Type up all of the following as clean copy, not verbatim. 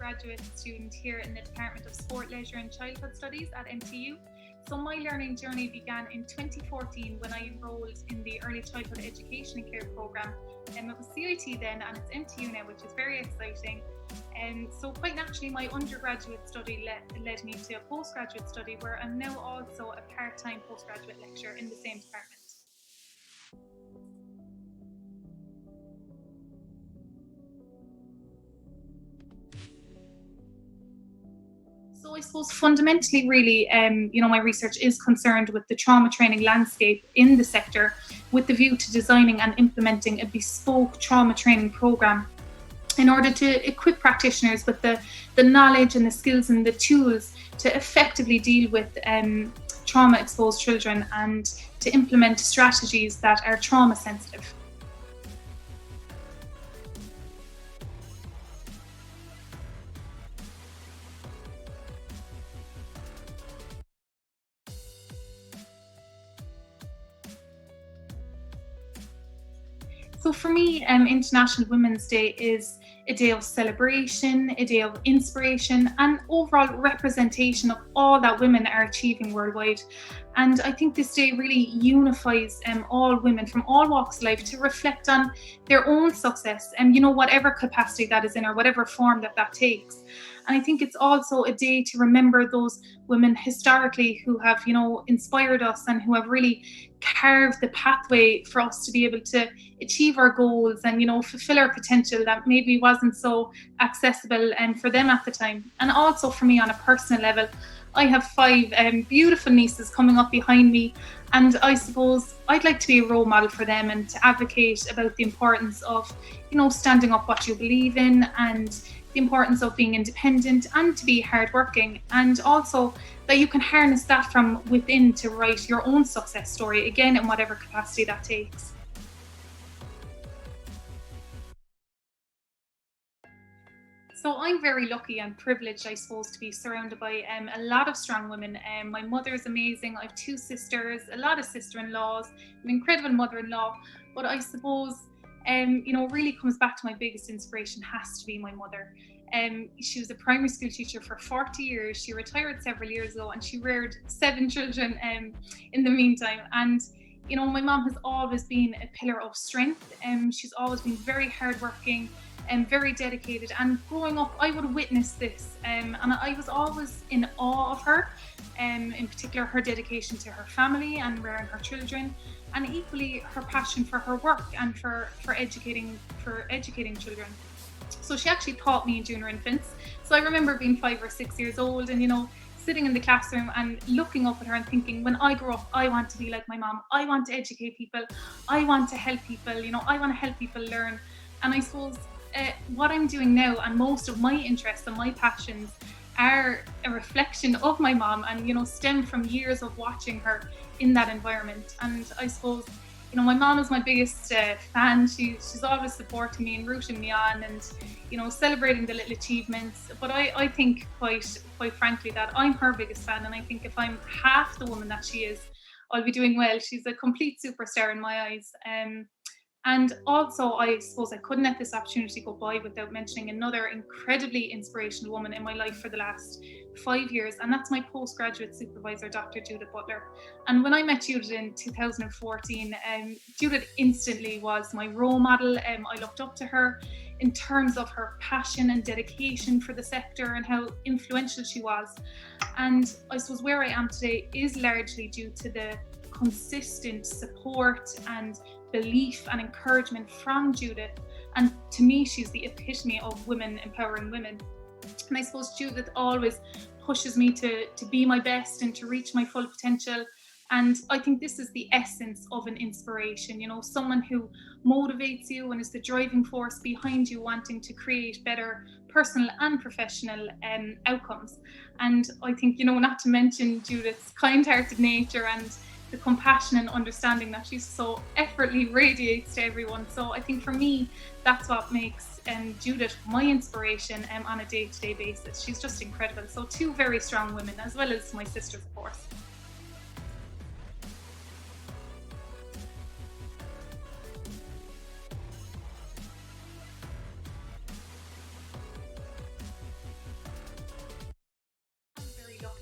postgraduate student here in the Department of Sport, Leisure and Childhood Studies at MTU. So my learning journey began in 2014 when I enrolled in the Early Childhood Education and Care programme. It was CIT then, and it's MTU now, which is very exciting. So quite naturally, my undergraduate study led me to a postgraduate study where I'm now also a part-time postgraduate lecturer in the same department. So I suppose fundamentally, really, my research is concerned with the trauma training landscape in the sector, with the view to designing and implementing a bespoke trauma training programme in order to equip practitioners with the knowledge and the skills and the tools to effectively deal with trauma-exposed children and to implement strategies that are trauma sensitive. So for me, International Women's Day is a day of celebration, a day of inspiration, and overall representation of all that women are achieving worldwide. And I think this day really unifies all women from all walks of life to reflect on their own success and, whatever capacity that is in or whatever form that takes. And I think it's also a day to remember those women historically who have, inspired us and who have really carved the pathway for us to be able to achieve our goals and, fulfill our potential that maybe wasn't so accessible for them at the time. And also for me on a personal level, I have 5 beautiful nieces coming up behind me, and I suppose I'd like to be a role model for them and to advocate about the importance of, standing up what you believe in and the importance of being independent and to be hardworking, and also that you can harness that from within to write your own success story, again, in whatever capacity that takes. So I'm very lucky and privileged, I suppose, to be surrounded by a lot of strong women. My mother is amazing. I have 2 sisters, a lot of sister-in-laws, an incredible mother-in-law. But I suppose, really comes back to my biggest inspiration has to be my mother. She was a primary school teacher for 40 years. She retired several years ago, and she reared 7 children in the meantime. And my mom has always been a pillar of strength. She's always been very hardworking and very dedicated. And growing up, I would witness this, and I was always in awe of her. In particular, her dedication to her family and rearing her children, and equally her passion for her work and for educating children. So she actually taught me in junior infants. So I remember being 5 or 6 years old and sitting in the classroom and looking up at her and thinking, when I grow up, I want to be like my mom. I want to educate people. I want to help people. I want to help people learn. And I suppose what I'm doing now, and most of my interests and my passions are a reflection of my mom and stem from years of watching her in that environment. And I suppose my mom is my biggest fan. She's always supporting me and rooting me on and celebrating the little achievements. But I think quite frankly that I'm her biggest fan, and I think if I'm half the woman that she is, I'll be doing well. She's a complete superstar in my eyes. And also, I suppose I couldn't let this opportunity go by without mentioning another incredibly inspirational woman in my life for the last 5 years, and that's my postgraduate supervisor, Dr. Judith Butler. And when I met Judith in 2014, Judith instantly was my role model. I looked up to her in terms of her passion and dedication for the sector and how influential she was. And I suppose where I am today is largely due to the consistent support and belief and encouragement from Judith. And to me, she's the epitome of women empowering women. And I suppose Judith always pushes me to be my best and to reach my full potential. And I think this is the essence of an inspiration, someone who motivates you and is the driving force behind you wanting to create better personal and professional outcomes. And I think, not to mention Judith's kind-hearted nature and the compassion and understanding that she so effortlessly radiates to everyone. So I think for me, that's what makes Judith my inspiration on a day-to-day basis. She's just incredible. So 2 very strong women, as well as my sisters, of course.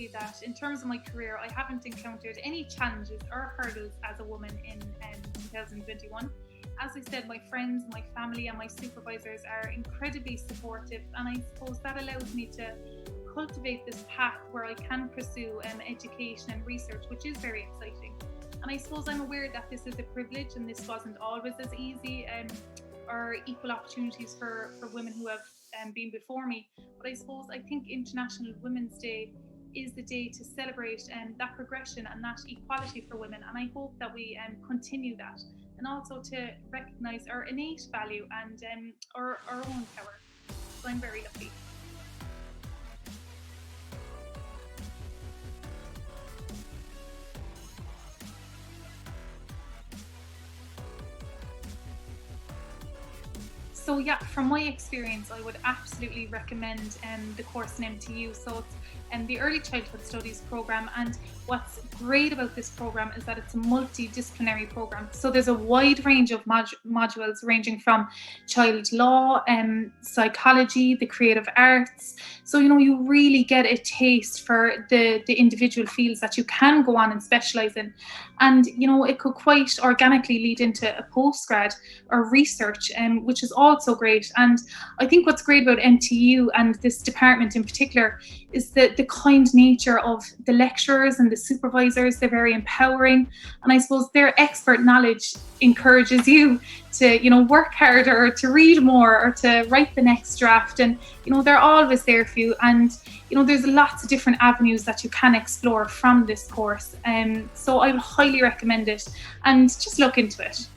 lucky that in terms of my career, I haven't encountered any challenges or hurdles as a woman in 2021. As I said, my friends, my family and my supervisors are incredibly supportive, and I suppose that allows me to cultivate this path where I can pursue education and research, which is very exciting. And I suppose I'm aware that this is a privilege and this wasn't always as easy or equal opportunities for women who have been before me. But I suppose I think International Women's Day is the day to celebrate that progression and that equality for women. And I hope that we continue that, and also to recognise our innate value and our own power. So I'm very lucky. So yeah, from my experience, I would absolutely recommend the course in MTU. So it's the Early Childhood Studies program, and what's great about this program is that it's a multidisciplinary program. So there's a wide range of modules ranging from child law, psychology, the creative arts. So you really get a taste for the individual fields that you can go on and specialise in, and it could quite organically lead into a postgrad or research, which is also great. And I think what's great about MTU and this department in particular is that the kind nature of the lecturers and the supervisors. They're very empowering, and I suppose their expert knowledge encourages you to work harder, or to read more, or to write the next draft. And they're always there for you, and there's lots of different avenues that you can explore from this course. So I would highly recommend it, and just look into it.